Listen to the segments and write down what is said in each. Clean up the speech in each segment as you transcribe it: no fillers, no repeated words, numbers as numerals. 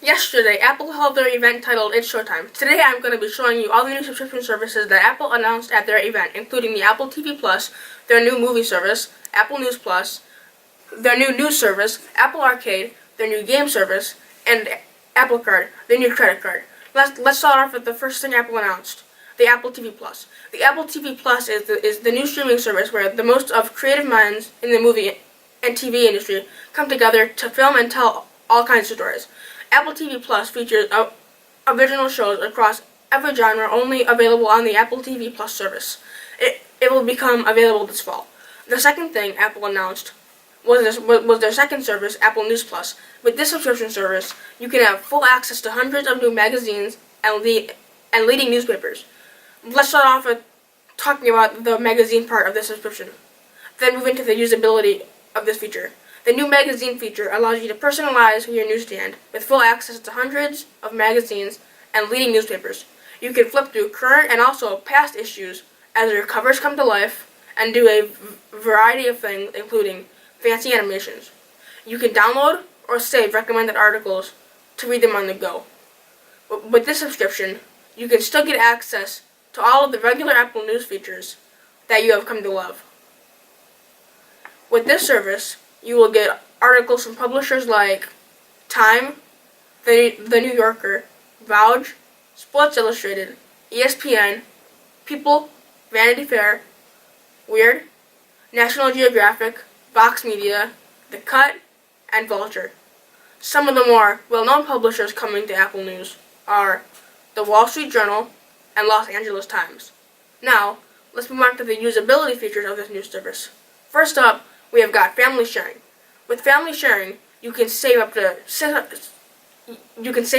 Yesterday, Apple held their event titled It's Showtime. Today I'm going to be showing you all the new subscription services that Apple announced at their event, including the Apple TV Plus, their new movie service, Apple News Plus, their new news service, Apple Arcade, their new game service, and Apple Card, their new credit card. Let's start off with the first thing Apple announced, the Apple TV Plus. The Apple TV Plus is the new streaming service where the most of creative minds in the movie and TV industry come together to film and tell all kinds of stories. Apple TV Plus features original shows across every genre only available on the Apple TV Plus service. It will become available this fall. The second thing Apple announced was their second service, Apple News Plus. With this subscription service, you can have full access to hundreds of new magazines and leading newspapers. Let's start off with talking about the magazine part of this subscription, then move into the usability of this feature. The new magazine feature allows you to personalize your newsstand with full access to hundreds of magazines and leading newspapers. You can flip through current and also past issues as their covers come to life and do a variety of things, including fancy animations. You can download or save recommended articles to read them on the go. With this subscription, you can still get access to all of the regular Apple News features that you have come to love. With this service, you will get articles from publishers like Time, The New Yorker, Vouge, Sports Illustrated, ESPN, People, Vanity Fair, Weird, National Geographic, Vox Media, The Cut, and Vulture. Some of the more well-known publishers coming to Apple News are The Wall Street Journal and Los Angeles Times. Now, let's move on to the usability features of this news service. First up, we have got family sharing. With family sharing, you can save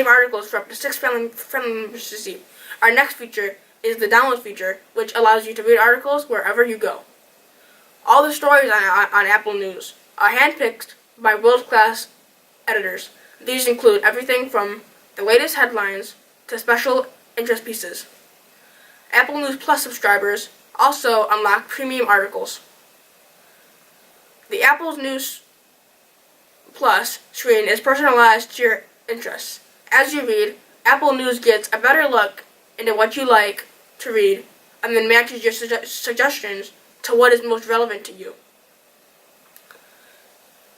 articles for up to 6 family members to see. Our next feature is the download feature, which allows you to read articles wherever you go. All the stories on Apple News are handpicked by world-class editors. These include everything from the latest headlines to special interest pieces. Apple News Plus subscribers also unlock premium articles. The Apple News Plus screen is personalized to your interests. As you read, Apple News gets a better look into what you like to read and then matches your suggestions to what is most relevant to you.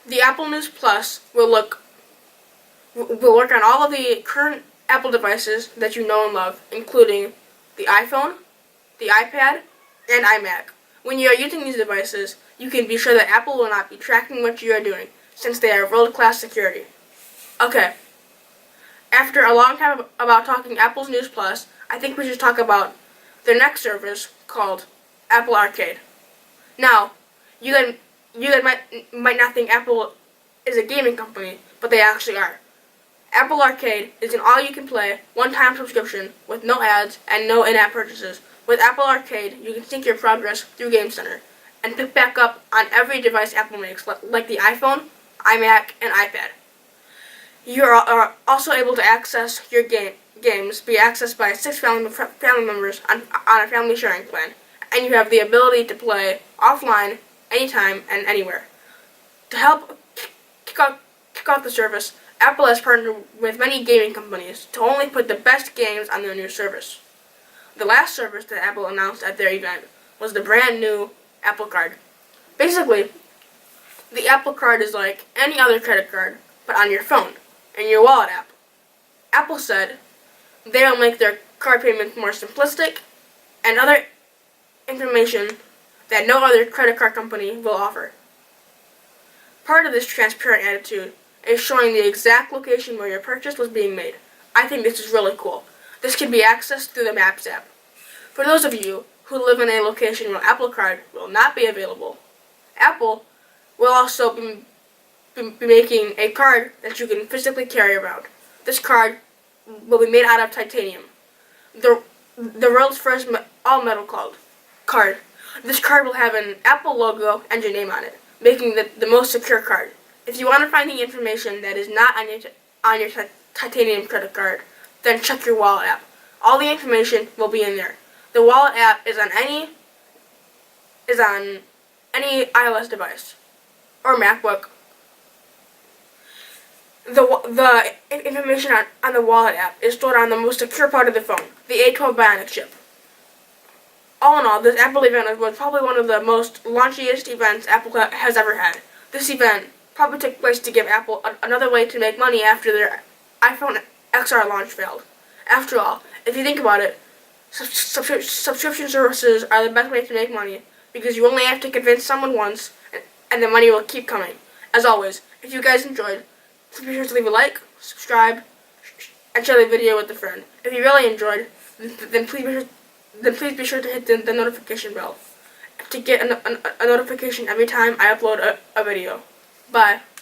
The Apple News Plus will work on all of the current Apple devices that you know and love, including the iPhone, the iPad, and iMac. When you are using these devices, you can be sure that Apple will not be tracking what you are doing, since they are world-class security. Okay, after a long time about talking Apple's News Plus, I think we should talk about their next service called Apple Arcade. Now, you guys might not think Apple is a gaming company, but they actually are. Apple Arcade is an all-you-can-play, one-time subscription with no ads and no in-app purchases. With Apple Arcade, you can sync your progress through Game Center and pick back up on every device Apple makes, like the iPhone, iMac, and iPad. You are also able to access your games be accessed by 6 family members on a family sharing plan, and you have the ability to play offline anytime and anywhere. To help kick off the service, Apple has partnered with many gaming companies to only put the best games on their new service. The last service that Apple announced at their event was the brand new Apple Card. Basically, the Apple Card is like any other credit card, but on your phone, in your wallet app. Apple said they'll make their card payments more simplistic and other information that no other credit card company will offer. Part of this transparent attitude is showing the exact location where your purchase was being made. I think this is really cool. This can be accessed through the Maps app. For those of you who live in a location where Apple Card will not be available, Apple will also be making a card that you can physically carry around. This card will be made out of titanium, the world's first all-metal card. This card will have an Apple logo and your name on it, making the most secure card. If you want to find the information that is not on your titanium credit card, then check your wallet app. All the information will be in there. The wallet app is on any iOS device or MacBook. the information on the wallet app is stored on the most secure part of the phone, the A12 Bionic chip. All in all, this Apple event was probably one of the most launchiest events Apple has ever had. This event probably took place to give Apple another way to make money after their iPhone XR launch failed. After all, if you think about it, subscription services are the best way to make money because you only have to convince someone once and the money will keep coming. As always, if you guys enjoyed, please be sure to leave a like, subscribe, and share the video with a friend. If you really enjoyed, then please be sure to hit the notification bell to get a notification every time I upload a video. Bye.